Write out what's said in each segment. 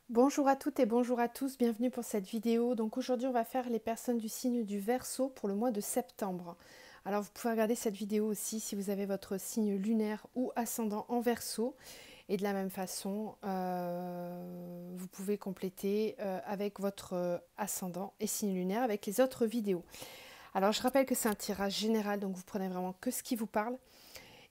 Bonjour à toutes et bonjour à tous, bienvenue pour cette vidéo. Donc aujourd'hui on va faire les personnes du signe du Verseau pour le mois de septembre. Alors vous pouvez regarder cette vidéo aussi si vous avez votre signe lunaire ou ascendant en Verseau. Et de la même façon, vous pouvez compléter avec votre ascendant et signe lunaire avec les autres vidéos. Alors je rappelle que c'est un tirage général, donc vous prenez vraiment que ce qui vous parle.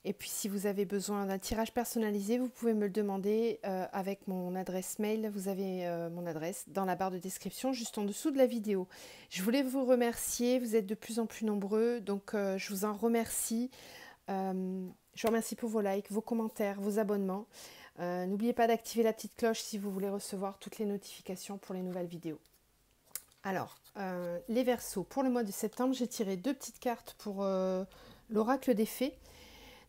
Et puis si vous avez besoin d'un tirage personnalisé, vous pouvez me le demander avec mon adresse mail. Vous avez mon adresse dans la barre de description juste en dessous de la vidéo. Je voulais vous remercier, vous êtes de plus en plus nombreux, donc je vous en remercie. Je vous remercie pour vos likes, vos commentaires, vos abonnements. N'oubliez pas d'activer la petite cloche si vous voulez recevoir toutes les notifications pour les nouvelles vidéos. Alors, les Verseaux, pour le mois de septembre, j'ai tiré deux petites cartes pour l'oracle des fées.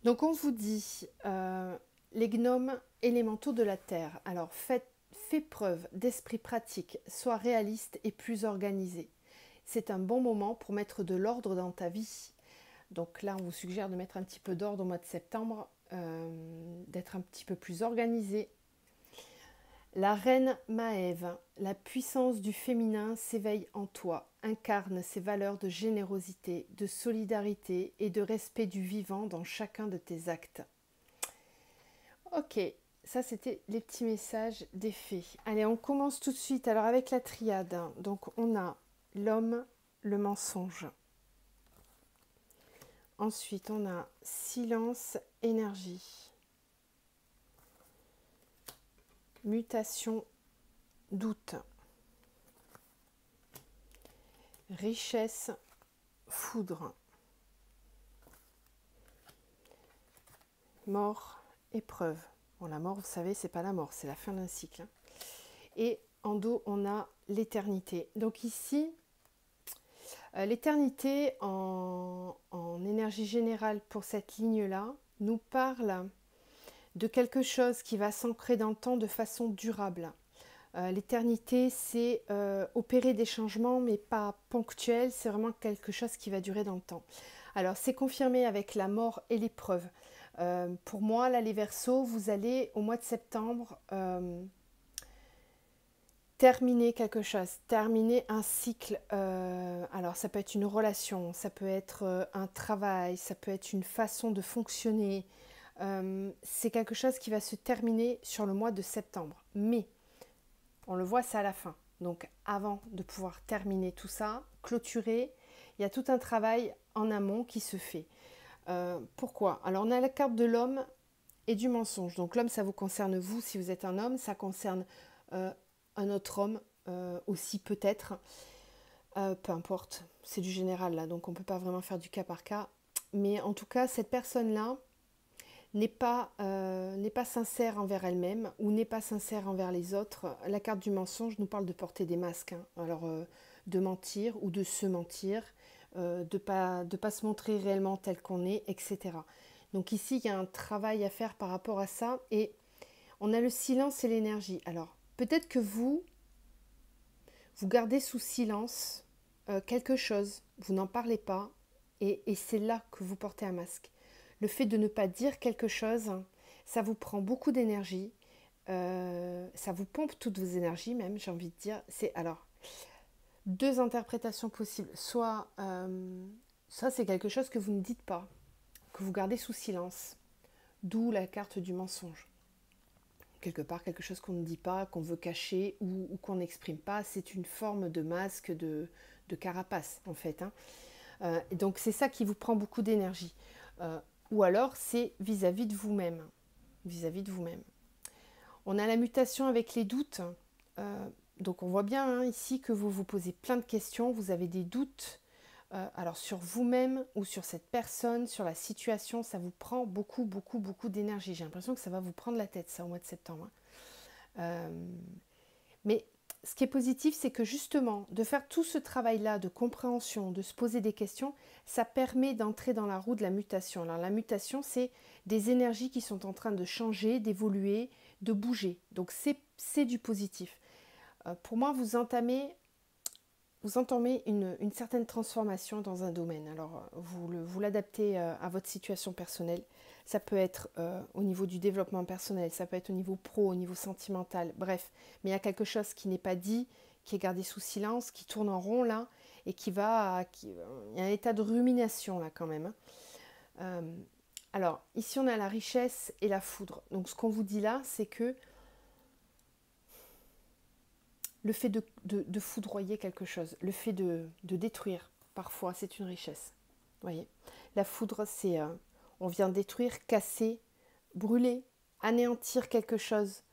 Donc on vous dit les gnomes élémentaux de la terre. Alors faites preuve d'esprit pratique, sois réaliste et plus organisé. C'est un bon moment pour mettre de l'ordre dans ta vie. Donc là on vous suggère de mettre un petit peu d'ordre au mois de septembre, d'être un petit peu plus organisé. La reine Maève, la puissance du féminin s'éveille en toi, incarne ses valeurs de générosité, de solidarité et de respect du vivant dans chacun de tes actes. Ok, ça c'était les petits messages des fées. Allez, on commence tout de suite alors avec la triade. Donc on a l'homme, le mensonge. Ensuite on a silence, énergie. Mutation, doute. Richesse, foudre. Mort, épreuve. Bon, la mort, vous savez, c'est pas la mort, c'est la fin d'un cycle. Et en dos, on a l'éternité. Donc ici, l'éternité en énergie générale pour cette ligne-là nous parle de quelque chose qui va s'ancrer dans le temps de façon durable. L'éternité, c'est opérer des changements, mais pas ponctuels, c'est vraiment quelque chose qui va durer dans le temps. Alors, c'est confirmé avec la mort et l'épreuve. Pour moi, là, les Verseaux, vous allez, au mois de septembre, terminer quelque chose, terminer un cycle. Alors, ça peut être une relation, ça peut être un travail, ça peut être une façon de fonctionner. C'est quelque chose qui va se terminer sur le mois de septembre. Mais on le voit, c'est à la fin. Donc avant de pouvoir terminer tout ça, clôturer, il y a tout un travail en amont qui se fait. Pourquoi? Alors on a la carte de l'homme et du mensonge. Donc l'homme, ça vous concerne vous si vous êtes un homme, ça concerne un autre homme aussi peut-être. Peu importe, c'est du général là, donc on ne peut pas vraiment faire du cas par cas. Mais en tout cas, cette personne-là, n'est pas sincère envers elle-même ou n'est pas sincère envers les autres. La carte du mensonge nous parle de porter des masques. Hein. Alors, de mentir ou de se mentir, de pas se montrer réellement tel qu'on est, etc. Donc ici, il y a un travail à faire par rapport à ça. Et on a le silence et l'énergie. Alors, peut-être que vous gardez sous silence quelque chose. Vous n'en parlez pas. Et c'est là que vous portez un masque. Le fait de ne pas dire quelque chose, ça vous prend beaucoup d'énergie, ça vous pompe toutes vos énergies même, j'ai envie de dire. C'est alors deux interprétations possibles. Soit ça c'est quelque chose que vous ne dites pas, que vous gardez sous silence, d'où la carte du mensonge. Quelque part quelque chose qu'on ne dit pas, qu'on veut cacher ou qu'on n'exprime pas, c'est une forme de masque, de carapace en fait. Hein. Donc c'est ça qui vous prend beaucoup d'énergie. Ou alors c'est vis-à-vis de vous-même. Vis-à-vis de vous-même. On a la mutation avec les doutes. Donc on voit bien hein, ici que vous vous posez plein de questions, vous avez des doutes. Alors sur vous-même ou sur cette personne, sur la situation, ça vous prend beaucoup, beaucoup, beaucoup d'énergie. J'ai l'impression que ça va vous prendre la tête ça au mois de septembre. Hein. Mais ce qui est positif, c'est que justement, de faire tout ce travail-là de compréhension, de se poser des questions, ça permet d'entrer dans la roue de la mutation. Alors la mutation, c'est des énergies qui sont en train de changer, d'évoluer, de bouger. Donc c'est du positif. Pour moi, vous vous entamez une certaine transformation dans un domaine. Alors, vous l'adaptez à votre situation personnelle. Ça peut être au niveau du développement personnel, ça peut être au niveau pro, au niveau sentimental, bref. Mais il y a quelque chose qui n'est pas dit, qui est gardé sous silence, qui tourne en rond là, et il y a un état de rumination là quand même. Alors, ici on a la richesse et la foudre. Donc ce qu'on vous dit là, c'est que le fait de foudroyer quelque chose, le fait de détruire, parfois c'est une richesse. Vous voyez, la foudre, c'est on vient détruire, casser, brûler, anéantir quelque chose,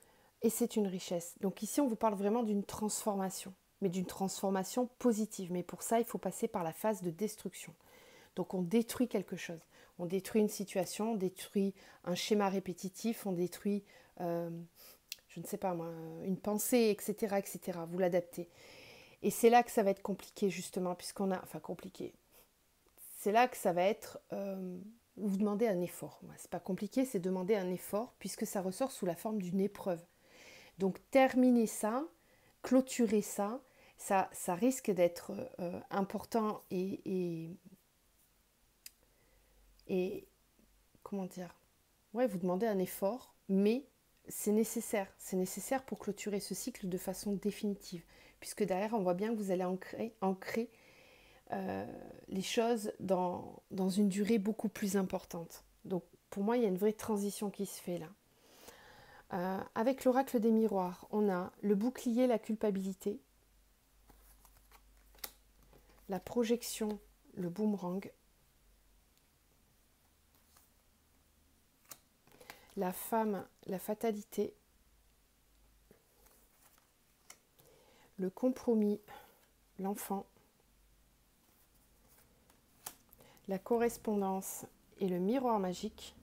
et c'est une richesse. Donc ici, on vous parle vraiment d'une transformation, mais d'une transformation positive. Mais pour ça, il faut passer par la phase de destruction. Donc on détruit quelque chose, on détruit une situation, on détruit un schéma répétitif, on détruit, je ne sais pas moi, une pensée, etc., etc. Vous l'adaptez. Et c'est là que ça va être compliqué justement, puisqu'on a, enfin compliqué. C'est là que ça va être, vous demandez un effort. C'est pas compliqué, c'est demander un effort, puisque ça ressort sous la forme d'une épreuve. Donc terminer ça, clôturer ça, ça risque d'être important et comment dire, ouais, vous demandez un effort, mais c'est nécessaire pour clôturer ce cycle de façon définitive, puisque derrière on voit bien que vous allez ancrer les choses dans une durée beaucoup plus importante. Donc pour moi il y a une vraie transition qui se fait là. Avec l'oracle des miroirs, on a le bouclier, la culpabilité, la projection, le boomerang, la femme, la fatalité, le compromis, l'enfant, la correspondance et le miroir magique.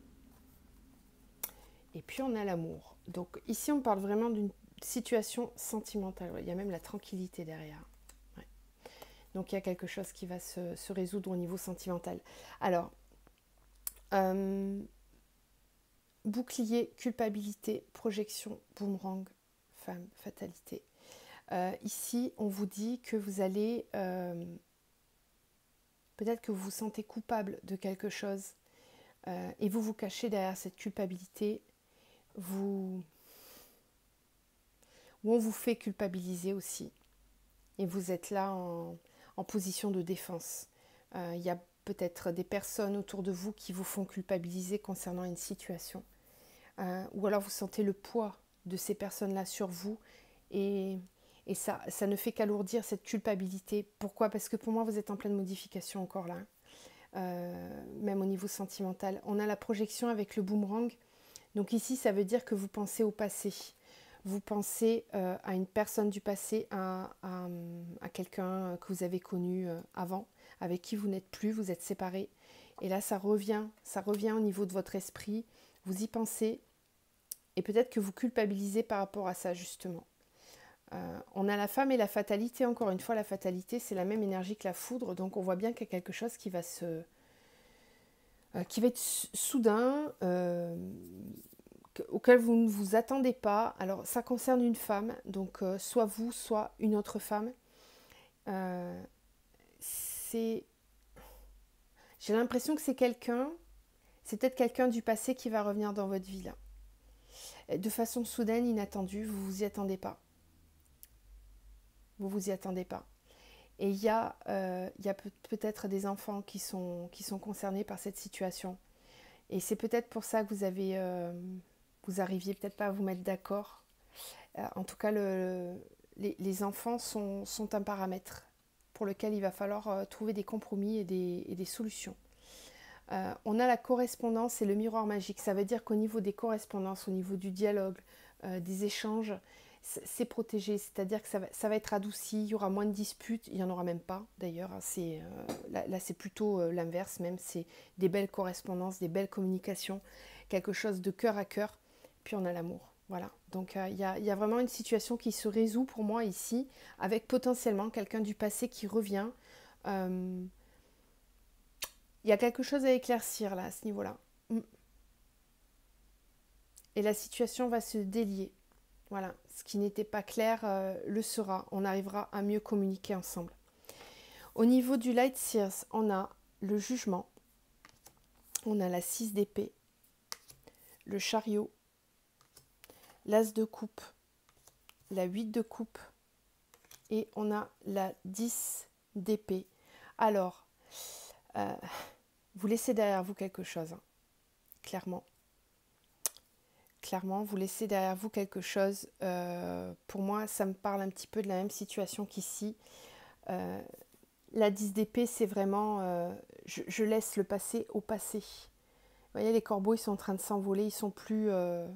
Et puis on a l'amour. Donc ici on parle vraiment d'une situation sentimentale. Il y a même la tranquillité derrière. Ouais. Donc il y a quelque chose qui va se résoudre au niveau sentimental. Alors, bouclier, culpabilité, projection, boomerang, femme, fatalité. Ici on vous dit que vous allez... peut-être que vous vous sentez coupable de quelque chose et vous vous cachez derrière cette culpabilité. Ou on vous fait culpabiliser aussi. Et vous êtes là en position de défense. Il y a peut-être des personnes autour de vous qui vous font culpabiliser concernant une situation. Ou alors vous sentez le poids de ces personnes-là sur vous. Et ça ne fait qu'alourdir cette culpabilité. Pourquoi? Parce que pour moi, vous êtes en pleine modification encore là. Même au niveau sentimental. On a la projection avec le boomerang. Donc ici, ça veut dire que vous pensez au passé. Vous pensez à une personne du passé, à quelqu'un que vous avez connu avant, avec qui vous n'êtes plus, vous êtes séparés. Et là, ça revient au niveau de votre esprit. Vous y pensez et peut-être que vous culpabilisez par rapport à ça, justement. On a la femme et la fatalité. Encore une fois, la fatalité, c'est la même énergie que la foudre. Donc, on voit bien qu'il y a quelque chose qui va être soudain, auquel vous ne vous attendez pas. Alors ça concerne une femme, donc soit vous, soit une autre femme. J'ai l'impression que c'est peut-être quelqu'un du passé qui va revenir dans votre vie là. De façon soudaine, inattendue, vous vous y attendez pas. Vous vous y attendez pas. Et il y a peut-être des enfants qui sont concernés par cette situation. Et c'est peut-être pour ça que vous arriviez peut-être pas à vous mettre d'accord. En tout cas, les enfants sont un paramètre pour lequel il va falloir trouver des compromis et des solutions. On a la correspondance et le miroir magique. Ça veut dire qu'au niveau des correspondances, au niveau du dialogue, des échanges, c'est protégé. C'est-à-dire que ça va être adouci, il y aura moins de disputes, il n'y en aura même pas d'ailleurs. Là, c'est plutôt l'inverse même. C'est des belles correspondances, des belles communications, quelque chose de cœur à cœur. Puis on a l'amour. Voilà. Donc il y a vraiment une situation qui se résout pour moi ici, avec potentiellement quelqu'un du passé qui revient. Il y a quelque chose à éclaircir là, à ce niveau-là. Et la situation va se délier. Voilà. Ce qui n'était pas clair le sera. On arrivera à mieux communiquer ensemble. Au niveau du Light Seers, on a le jugement, on a la 6 d'épée, le chariot, l'as de coupe, la 8 de coupe et on a la 10 d'épée. Alors, vous laissez derrière vous quelque chose, hein, clairement. Clairement, vous laissez derrière vous quelque chose. Pour moi, ça me parle un petit peu de la même situation qu'ici. La 10 d'épée, c'est vraiment je laisse le passé au passé. Vous voyez, les corbeaux, ils sont en train de s'envoler, ils sont plus en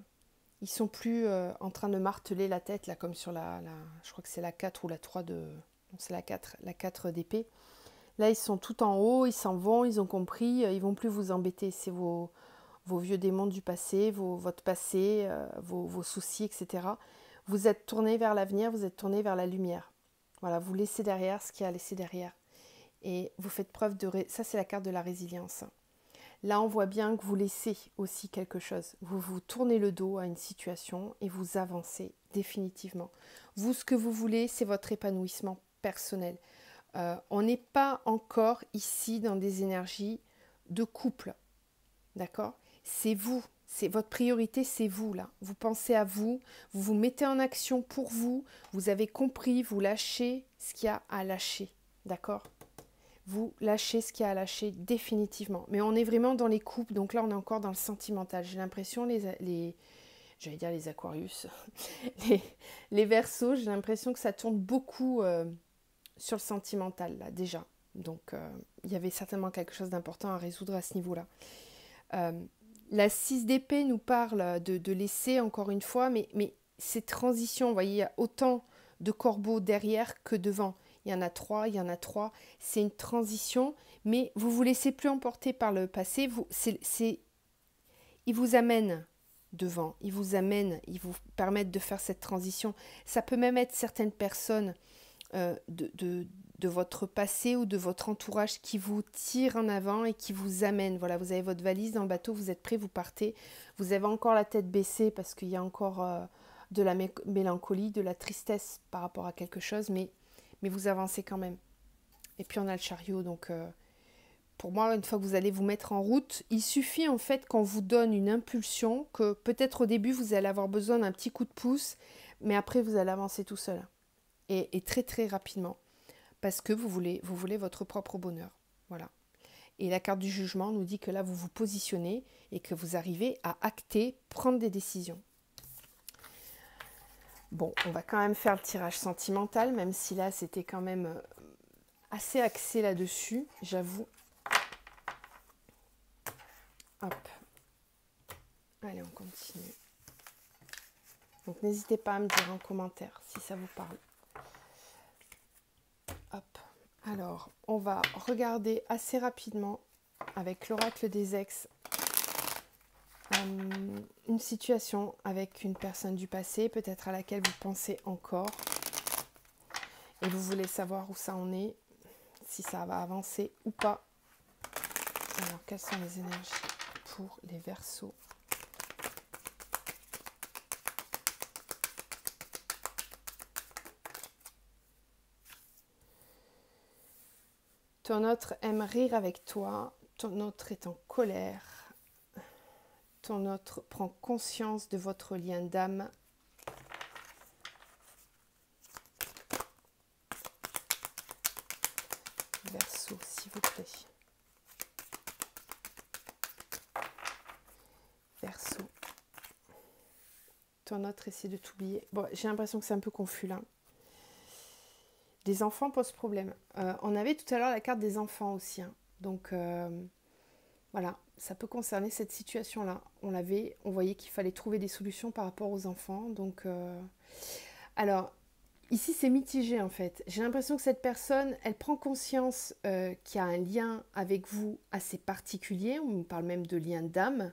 train de marteler la tête, là, comme sur je crois que c'est la 4 ou la 3 de... Non, c'est la 4 d'épée. Là, ils sont tout en haut, ils s'en vont, ils ont compris, ils vont plus vous embêter. C'est vos vieux démons du passé, votre passé, vos soucis, etc. Vous êtes tourné vers l'avenir, vous êtes tourné vers la lumière. Voilà, vous laissez derrière ce qu'il y a à laisser derrière. Et vous faites preuve de... Ça, c'est la carte de la résilience. Là, on voit bien que vous laissez aussi quelque chose. Vous vous tournez le dos à une situation et vous avancez définitivement. Vous, ce que vous voulez, c'est votre épanouissement personnel. On n'est pas encore ici dans des énergies de couple. D'accord? C'est vous. C'est votre priorité, c'est vous là. Vous pensez à vous, vous vous mettez en action pour vous. Vous avez compris, vous lâchez ce qu'il y a à lâcher. D'accord? Vous lâchez ce qu'il y a à lâcher définitivement. Mais on est vraiment dans les couples, donc là on est encore dans le sentimental. J'ai l'impression, j'allais dire les Aquarius, les Verseaux, j'ai l'impression que ça tourne beaucoup sur le sentimental là déjà. Donc il y avait certainement quelque chose d'important à résoudre à ce niveau-là. La 6 d'épée nous parle de laisser encore une fois, mais ces transitions, vous voyez, il y a autant de corbeaux derrière que devant. Il y en a 3, il y en a 3. C'est une transition, mais vous ne vous laissez plus emporter par le passé. Il vous amène devant, il vous permettent de faire cette transition. Ça peut même être certaines personnes de votre passé ou de votre entourage qui vous tirent en avant et qui vous amènent. Voilà, vous avez votre valise dans le bateau, vous êtes prêts, vous partez. Vous avez encore la tête baissée parce qu'il y a encore de la mélancolie, de la tristesse par rapport à quelque chose, mais vous avancez quand même. Et puis on a le chariot, donc pour moi, une fois que vous allez vous mettre en route, il suffit en fait qu'on vous donne une impulsion, que peut-être au début vous allez avoir besoin d'un petit coup de pouce, mais après vous allez avancer tout seul. Et très très rapidement, parce que vous voulez votre propre bonheur. Voilà. Et la carte du jugement nous dit que là vous vous positionnez et que vous arrivez à acter, prendre des décisions. Bon, on va quand même faire le tirage sentimental, même si là, c'était quand même assez axé là-dessus, j'avoue. Hop. Allez, on continue. Donc, n'hésitez pas à me dire en commentaire si ça vous parle. Hop. Alors, on va regarder assez rapidement avec l'oracle des ex une situation avec une personne du passé, peut-être à laquelle vous pensez encore. Et vous voulez savoir où ça en est, si ça va avancer ou pas. Alors, quelles sont les énergies pour les Verseaux? Ton autre aime rire avec toi, ton autre est en colère, ton autre prend conscience de votre lien d'âme. Verseau, s'il vous plaît. Verseau. Ton autre essaie de t'oublier. Bon, j'ai l'impression que c'est un peu confus là. Des enfants posent problème. On avait tout à l'heure la carte des enfants aussi. Hein. Donc, voilà, ça peut concerner cette situation-là. On voyait qu'il fallait trouver des solutions par rapport aux enfants. Donc, alors, ici, c'est mitigé en fait. J'ai l'impression que cette personne, elle prend conscience qu'il y a un lien avec vous assez particulier. On parle même de lien d'âme.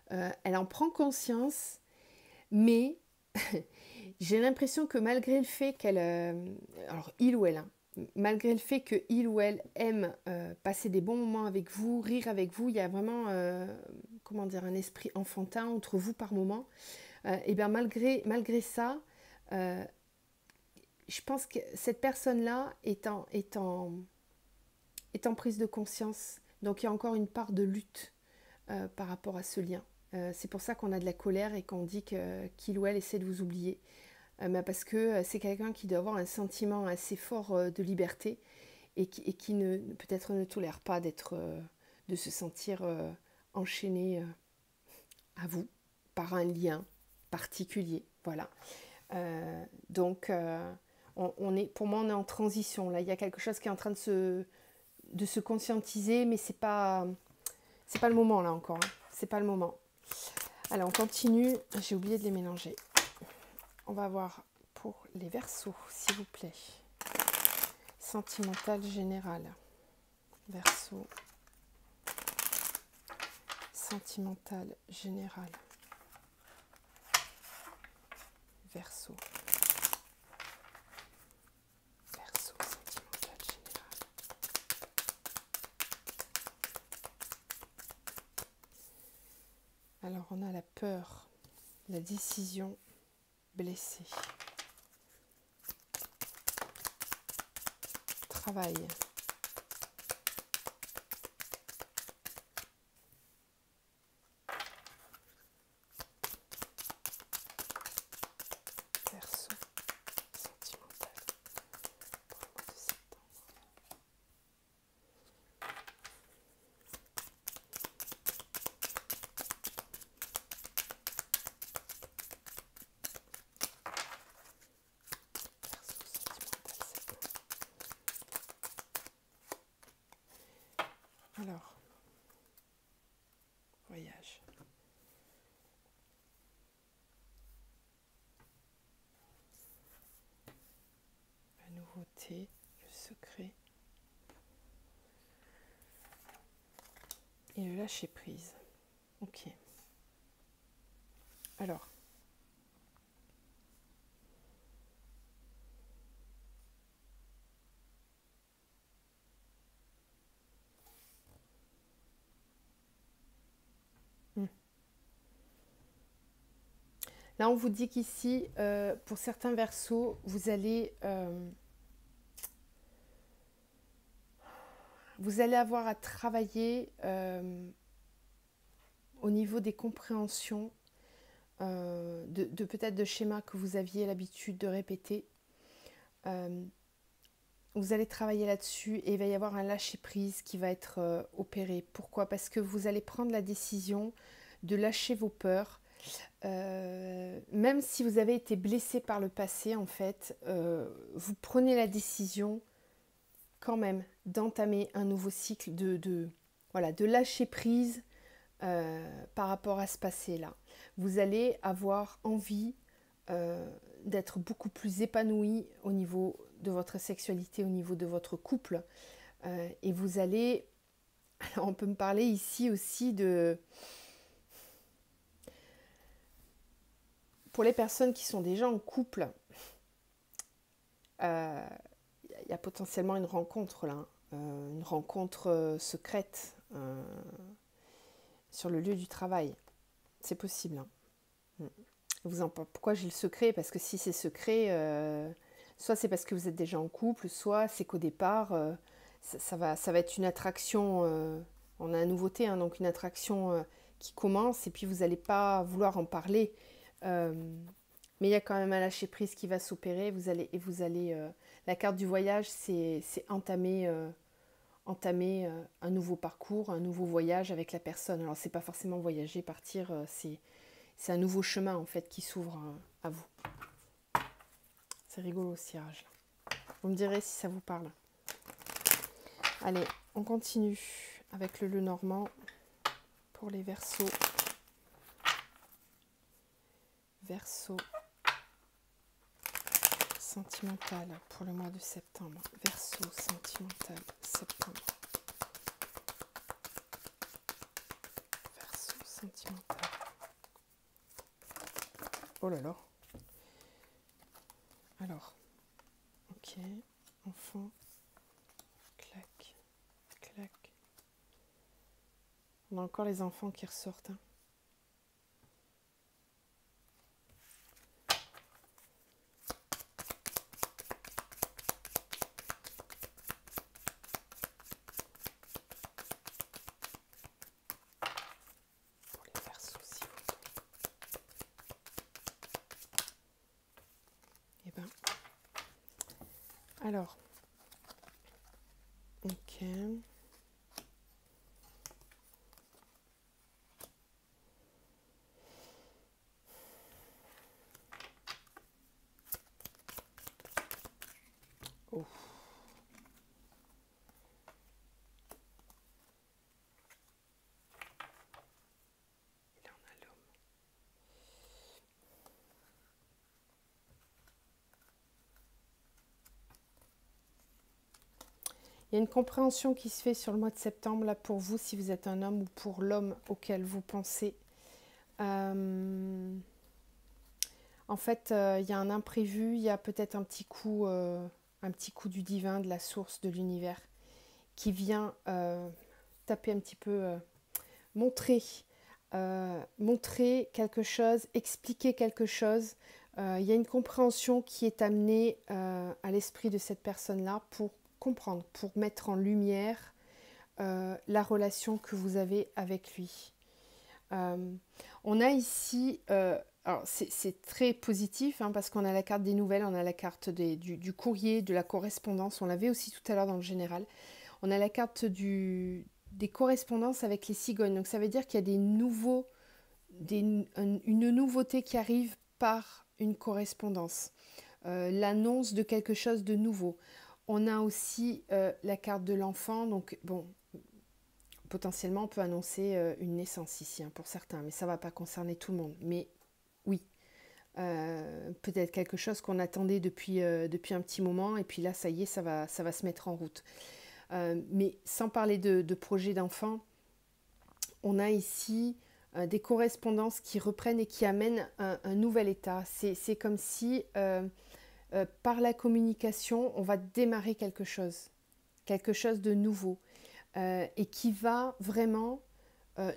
Elle en prend conscience, mais j'ai l'impression que malgré le fait qu'elle... alors, il ou elle, hein, malgré le fait que il ou elle aime passer des bons moments avec vous, rire avec vous, il y a vraiment, comment dire, un esprit enfantin entre vous par moment. Et bien malgré ça, je pense que cette personne-là est en est en prise de conscience. Donc il y a encore une part de lutte par rapport à ce lien. C'est pour ça qu'on a de la colère et qu'on dit qu'il ou elle essaie de vous oublier. Parce que c'est quelqu'un qui doit avoir un sentiment assez fort de liberté et qui peut-être ne tolère pas de se sentir enchaîné à vous par un lien particulier. Voilà. Donc, pour moi, on est en transition. Là, il y a quelque chose qui est en train de se conscientiser, mais c'est pas le moment là encore. Hein. C'est pas le moment. Allez, on continue. J'ai oublié de les mélanger. On va voir pour les Verseaux, s'il vous plaît. Sentimental général. Verseau. Sentimental général. Verseau. Verseau, sentimental général. Alors, on a la peur, la décision, blessée. Travail. Verseau, sentimental, pour le mois de septembre. Alors, voyage. La nouveauté, le secret et le lâcher prise. Ok. Alors, là, on vous dit qu'ici, pour certains Verseaux, vous allez avoir à travailler au niveau des compréhensions de peut-être de schémas que vous aviez l'habitude de répéter. Vous allez travailler là-dessus et il va y avoir un lâcher-prise qui va être opéré. Pourquoi? Parce que vous allez prendre la décision de lâcher vos peurs. Même si vous avez été blessé par le passé, en fait, vous prenez la décision quand même d'entamer un nouveau cycle, de lâcher prise par rapport à ce passé-là. Vous allez avoir envie d'être beaucoup plus épanoui au niveau de votre sexualité, au niveau de votre couple. Et vous allez... Alors on peut me parler ici aussi de... Pour les personnes qui sont déjà en couple, il y a potentiellement une rencontre là, une rencontre secrète sur le lieu du travail. C'est possible. Hein. Pourquoi j'ai le secret? Parce que si c'est secret, soit c'est parce que vous êtes déjà en couple, soit c'est qu'au départ, ça va être une attraction, on a une nouveauté, hein, donc une attraction qui commence, et puis vous n'allez pas vouloir en parler. Mais il y a quand même un lâcher prise qui va s'opérer. Vous allez la carte du voyage, c'est entamer un nouveau parcours, un nouveau voyage avec la personne. Alors c'est pas forcément voyager, partir, c'est un nouveau chemin en fait qui s'ouvre à vous. C'est rigolo ce tirage là. Vous me direz si ça vous parle. Allez, on continue avec le Lenormand pour les Verseaux. Verseau sentimental pour le mois de septembre. Verseau sentimental septembre. Verseau sentimental. Oh là là. Alors, ok, enfant, clac, clac. On a encore les enfants qui ressortent. Hein. Alors, ok. Oh. Et là, on a l'homme. Il y a une compréhension qui se fait sur le mois de septembre, là, pour vous, si vous êtes un homme ou pour l'homme auquel vous pensez. En fait, il y a un imprévu, il y a peut-être un petit coup du divin, de la source, de l'univers, qui vient taper un petit peu, montrer, montrer quelque chose, expliquer quelque chose. Il y a une compréhension qui est amenée à l'esprit de cette personne-là pour comprendre, pour mettre en lumière la relation que vous avez avec lui. On a ici, alors c'est très positif hein, parce qu'on a la carte des nouvelles, on a la carte du courrier, de la correspondance, on l'avait aussi tout à l'heure dans le général. On a la carte des correspondances avec les cigognes, donc ça veut dire qu'il y a une nouveauté qui arrive par une correspondance, l'annonce de quelque chose de nouveau. On a aussi la carte de l'enfant, donc bon, potentiellement on peut annoncer une naissance ici hein, pour certains, mais ça ne va pas concerner tout le monde. Mais oui, peut-être quelque chose qu'on attendait depuis un petit moment, et puis là ça y est, ça va se mettre en route. Mais sans parler de projet d'enfant, on a ici des correspondances qui reprennent et qui amènent un nouvel état. C'est comme si par la communication, on va démarrer quelque chose de nouveau, et qui va vraiment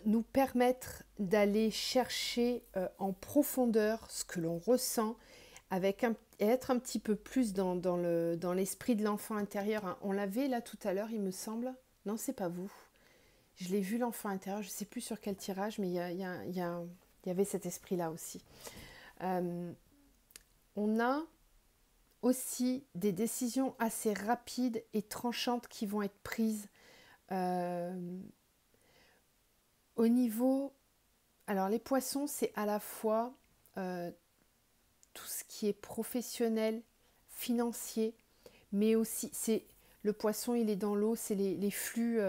nous permettre d'aller chercher en profondeur ce que l'on ressent, et être un petit peu plus dans l'esprit de l'enfant intérieur. Hein. On l'avait là tout à l'heure, il me semble. Non, c'est pas vous. Je l'ai vu l'enfant intérieur, je ne sais plus sur quel tirage, mais il y avait cet esprit-là aussi. On a aussi des décisions assez rapides et tranchantes qui vont être prises au niveau... Alors les poissons, c'est à la fois tout ce qui est professionnel, financier, mais aussi c'est le poisson, il est dans l'eau, c'est les flux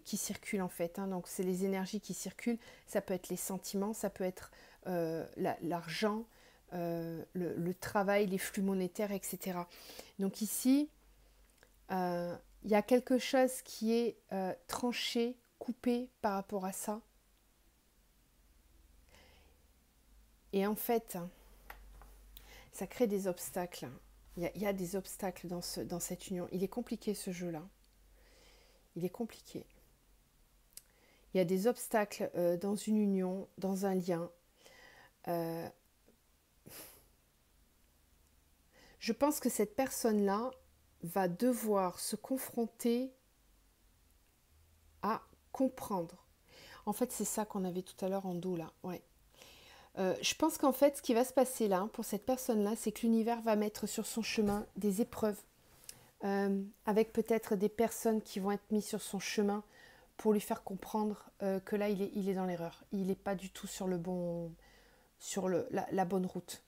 qui circulent en fait. Hein, donc c'est les énergies qui circulent. Ça peut être les sentiments, ça peut être l'argent, le travail, les flux monétaires, etc. Donc ici, il y a quelque chose qui est tranché, coupé par rapport à ça. Et en fait, ça crée des obstacles. Il y a des obstacles dans cette union. Il est compliqué ce jeu-là. Il est compliqué. Il y a des obstacles dans une union, dans un lien. Je pense que cette personne-là va devoir se confronter à comprendre. En fait, c'est ça qu'on avait tout à l'heure en dos là. Ouais. Je pense qu'en fait, ce qui va se passer là, pour cette personne-là, c'est que l'univers va mettre sur son chemin des épreuves, avec peut-être des personnes qui vont être mises sur son chemin pour lui faire comprendre que là, il est dans l'erreur. Il n'est pas du tout sur la bonne route.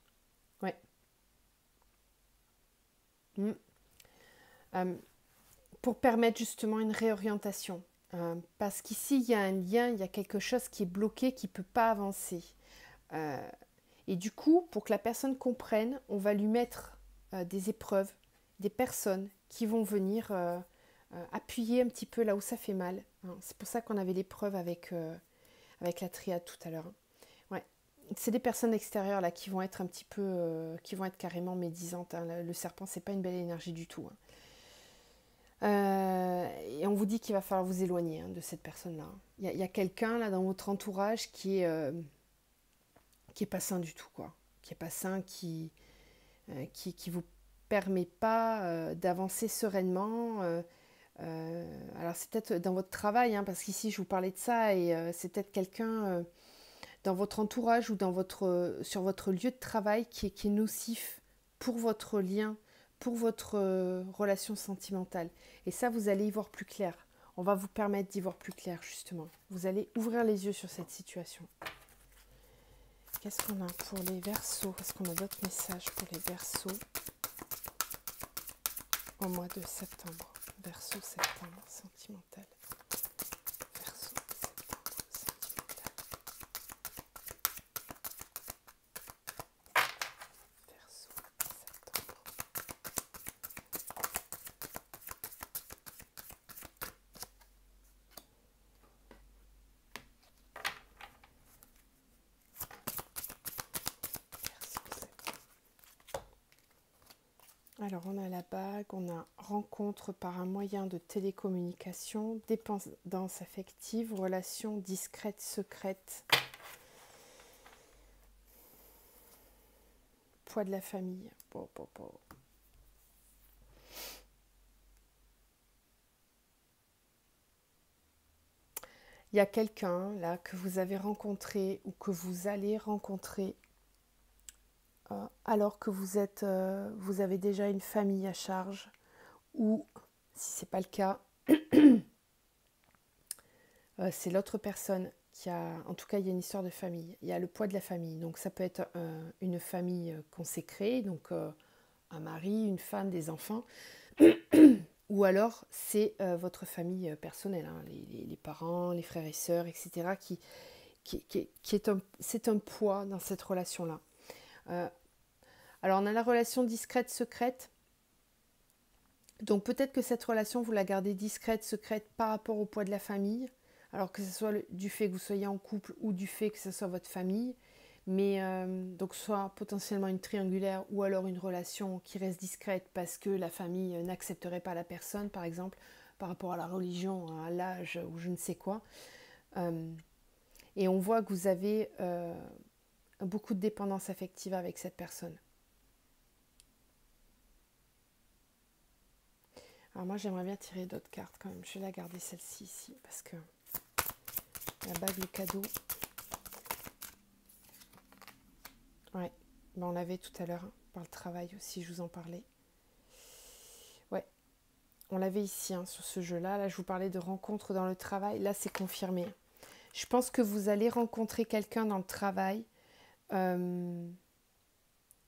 Ouais. Mm. Euh, pour permettre justement une réorientation. Parce qu'ici, il y a un lien, il y a quelque chose qui est bloqué, qui ne peut pas avancer. Et du coup, pour que la personne comprenne, on va lui mettre des épreuves, des personnes qui vont venir appuyer un petit peu là où ça fait mal. Hein. C'est pour ça qu'on avait l'épreuve avec la triade tout à l'heure. Hein. Ouais. C'est des personnes extérieures là qui vont être un petit peu, qui vont être carrément médisantes. Hein. Le serpent, c'est pas une belle énergie du tout. Hein. Et on vous dit qu'il va falloir vous éloigner hein, de cette personne-là. Il y a quelqu'un là dans votre entourage qui est pas sain du tout, quoi. Qui est pas sain, qui vous permet pas d'avancer sereinement. Alors c'est peut-être dans votre travail, hein, parce qu'ici je vous parlais de ça, et c'est peut-être quelqu'un dans votre entourage ou sur votre lieu de travail qui est nocif pour votre lien, pour votre relation sentimentale. Et ça, vous allez y voir plus clair. On va vous permettre d'y voir plus clair, justement. Vous allez ouvrir les yeux sur cette situation. Qu'est-ce qu'on a pour les Verseaux? Est-ce qu'on a d'autres messages pour les Verseaux au mois de septembre? Verseau, septembre, sentimental. Verseau, septembre, sentimental. Verseau, septembre. Alors, on a la bague, on a rencontre par un moyen de télécommunication, dépendance affective, relation discrète, secrète, poids de la famille. Il y a quelqu'un là que vous avez rencontré ou que vous allez rencontrer alors que vous avez déjà une famille à charge, ou si ce n'est pas le cas, c'est l'autre personne qui a, en tout cas il y a une histoire de famille, il y a le poids de la famille, donc ça peut être une famille qu'on s'est créée, donc un mari, une femme, des enfants, ou alors c'est votre famille personnelle, hein, les parents, les frères et sœurs, etc., c'est un poids dans cette relation-là. Alors on a la relation discrète-secrète. Donc peut-être que cette relation, vous la gardez discrète, secrète par rapport au poids de la famille. Alors que ce soit du fait que vous soyez en couple ou du fait que ce soit votre famille. Mais donc soit potentiellement une triangulaire ou alors une relation qui reste discrète parce que la famille n'accepterait pas la personne, par exemple, par rapport à la religion, à l'âge ou je ne sais quoi. Et on voit que vous avez beaucoup de dépendance affective avec cette personne. Alors moi j'aimerais bien tirer d'autres cartes quand même. Je vais la garder celle-ci ici parce que la bague, le cadeau. Ouais, ben, on l'avait tout à l'heure hein, par le travail aussi, je vous en parlais. Ouais, on l'avait ici hein, sur ce jeu-là. Là je vous parlais de rencontres dans le travail. Là c'est confirmé. Je pense que vous allez rencontrer quelqu'un dans le travail. Il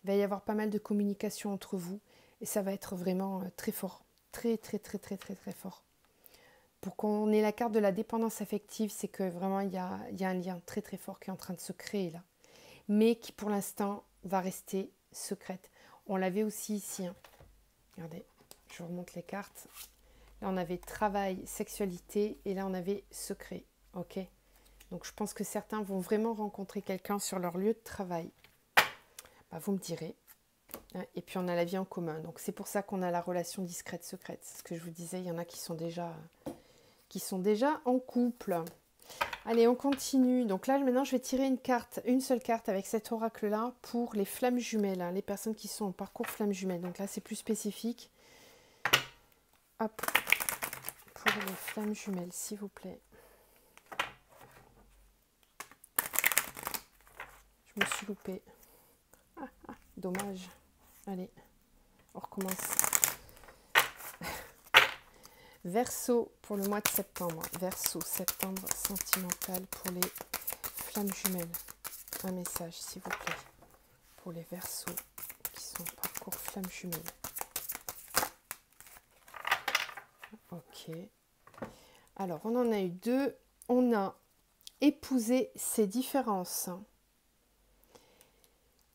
va y avoir pas mal de communication entre vous et ça va être vraiment très fort. Très fort. Pour qu'on ait la carte de la dépendance affective, c'est que vraiment il y a un lien très fort qui est en train de se créer là. Mais qui pour l'instant va rester secrète. On l'avait aussi ici. Hein. Regardez, je vous remonte les cartes. Là on avait travail, sexualité et là on avait secret. Ok. Donc je pense que certains vont vraiment rencontrer quelqu'un sur leur lieu de travail. Bah, vous me direz. Et puis on a la vie en commun, donc c'est pour ça qu'on a la relation discrète-secrète. C'est ce que je vous disais, il y en a qui sont déjà en couple. Allez, on continue. Donc là, maintenant, je vais tirer une seule carte avec cet oracle-là pour les flammes jumelles, hein, les personnes qui sont en parcours flammes jumelles. Donc là, c'est plus spécifique. Hop, pour les flammes jumelles, s'il vous plaît. Je me suis loupée. Dommage. Allez, on recommence. Verseau pour le mois de septembre. Verseau, septembre, sentimental pour les flammes jumelles. Un message, s'il vous plaît, pour les Verseaux qui sont en parcours flammes jumelles. Ok. Alors, on en a eu deux. On a épousé ces différences.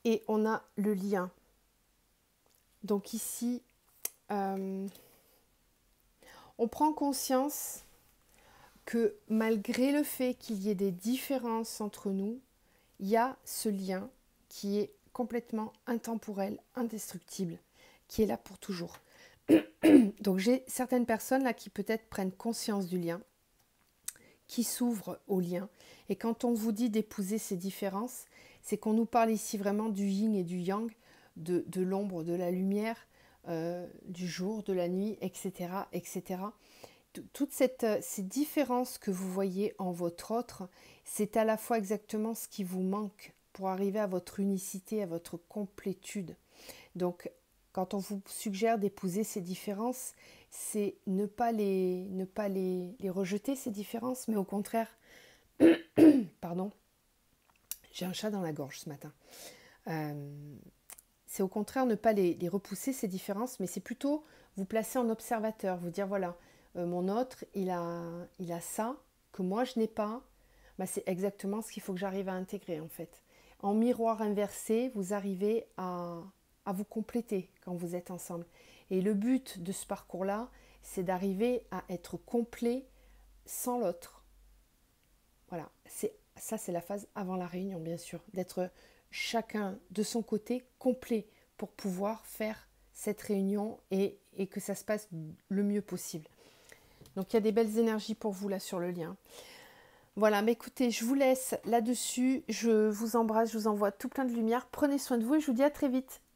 Et on a le lien. Donc ici, on prend conscience que malgré le fait qu'il y ait des différences entre nous, il y a ce lien qui est complètement intemporel, indestructible, qui est là pour toujours. Donc j'ai certaines personnes là qui peut-être prennent conscience du lien, qui s'ouvrent au lien. Et quand on vous dit d'épouser ces différences, c'est qu'on nous parle ici vraiment du yin et du yang, de l'ombre, de la lumière, du jour, de la nuit, etc. etc. Toutes ces différences que vous voyez en votre autre, c'est à la fois exactement ce qui vous manque pour arriver à votre unicité, à votre complétude. Donc, quand on vous suggère d'épouser ces différences, c'est ne pas les rejeter, ces différences, mais au contraire, pardon, j'ai un chat dans la gorge ce matin. C'est au contraire ne pas les repousser, ces différences, mais c'est plutôt vous placer en observateur, vous dire voilà, mon autre, il a ça que moi je n'ai pas. Bah, c'est exactement ce qu'il faut que j'arrive à intégrer en fait. En miroir inversé, vous arrivez à vous compléter quand vous êtes ensemble. Et le but de ce parcours-là, c'est d'arriver à être complet sans l'autre. Voilà, ça c'est la phase avant la réunion bien sûr, d'être chacun de son côté complet pour pouvoir faire cette réunion et que ça se passe le mieux possible. Donc il y a des belles énergies pour vous là sur le lien. Voilà, mais écoutez, je vous laisse là-dessus. Je vous embrasse, je vous envoie tout plein de lumière. Prenez soin de vous et je vous dis à très vite.